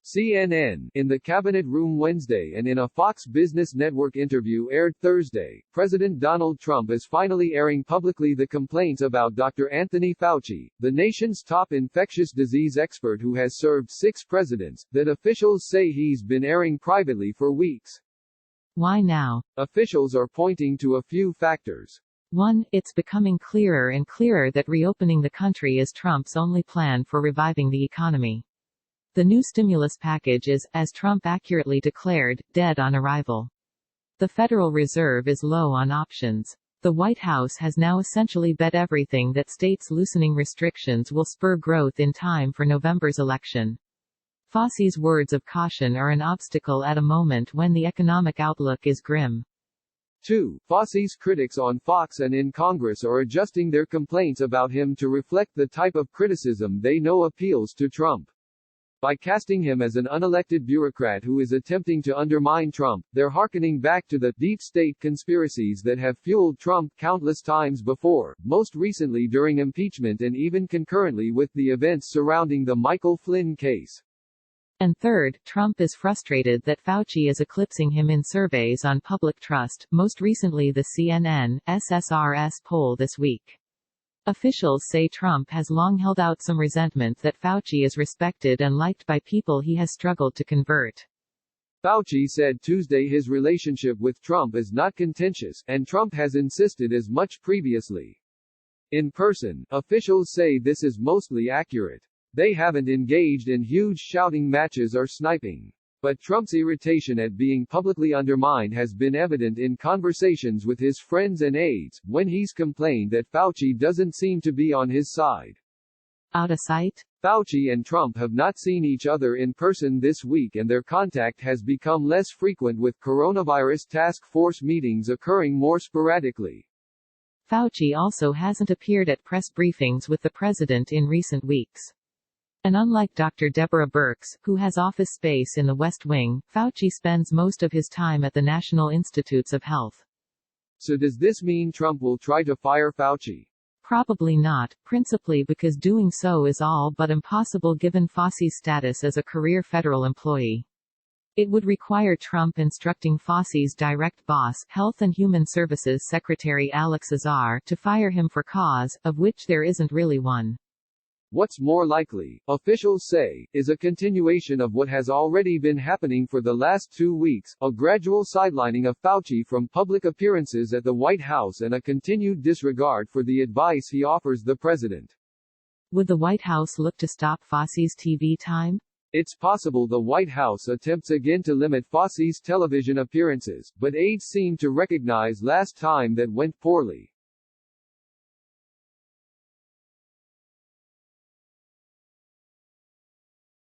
CNN, in the Cabinet Room Wednesday and in a Fox Business Network interview aired Thursday, President Donald Trump is finally airing publicly the complaints about Dr. Anthony Fauci, the nation's top infectious disease expert who has served 6 presidents, that officials say he's been airing privately for weeks. Why now? Officials are pointing to a few factors. 1. It's becoming clearer and clearer that reopening the country is Trump's only plan for reviving the economy. The new stimulus package is, as Trump accurately declared, dead on arrival. The Federal Reserve is low on options. The White House has now essentially bet everything that states loosening restrictions will spur growth in time for November's election. Fauci's words of caution are an obstacle at a moment when the economic outlook is grim. 2. Fauci's critics on Fox and in Congress are adjusting their complaints about him to reflect the type of criticism they know appeals to Trump. By casting him as an unelected bureaucrat who is attempting to undermine Trump, they're hearkening back to the deep state conspiracies that have fueled Trump countless times before, most recently during impeachment and even concurrently with the events surrounding the Michael Flynn case. And third, Trump is frustrated that Fauci is eclipsing him in surveys on public trust, most recently the CNN SSRS poll this week. Officials say Trump has long held out some resentment that Fauci is respected and liked by people he has struggled to convert. Fauci said Tuesday his relationship with Trump is not contentious, and Trump has insisted as much previously. In person, officials say this is mostly accurate. They haven't engaged in huge shouting matches or sniping. But Trump's irritation at being publicly undermined has been evident in conversations with his friends and aides, when he's complained that Fauci doesn't seem to be on his side. Out of sight? Fauci and Trump have not seen each other in person this week and their contact has become less frequent with coronavirus task force meetings occurring more sporadically. Fauci also hasn't appeared at press briefings with the president in recent weeks. And unlike Dr. Deborah Birx, who has office space in the West Wing, Fauci spends most of his time at the National Institutes of Health. So does this mean Trump will try to fire Fauci? Probably not, principally because doing so is all but impossible given Fauci's status as a career federal employee. It would require Trump instructing Fauci's direct boss, Health and Human Services Secretary Alex Azar, to fire him for cause, of which there isn't really one. What's more likely, officials say, is a continuation of what has already been happening for the last 2 weeks, a gradual sidelining of Fauci from public appearances at the White House and a continued disregard for the advice he offers the president. Would the White House look to stop Fauci's TV time? It's possible the White House attempts again to limit Fauci's television appearances, but aides seem to recognize last time that went poorly.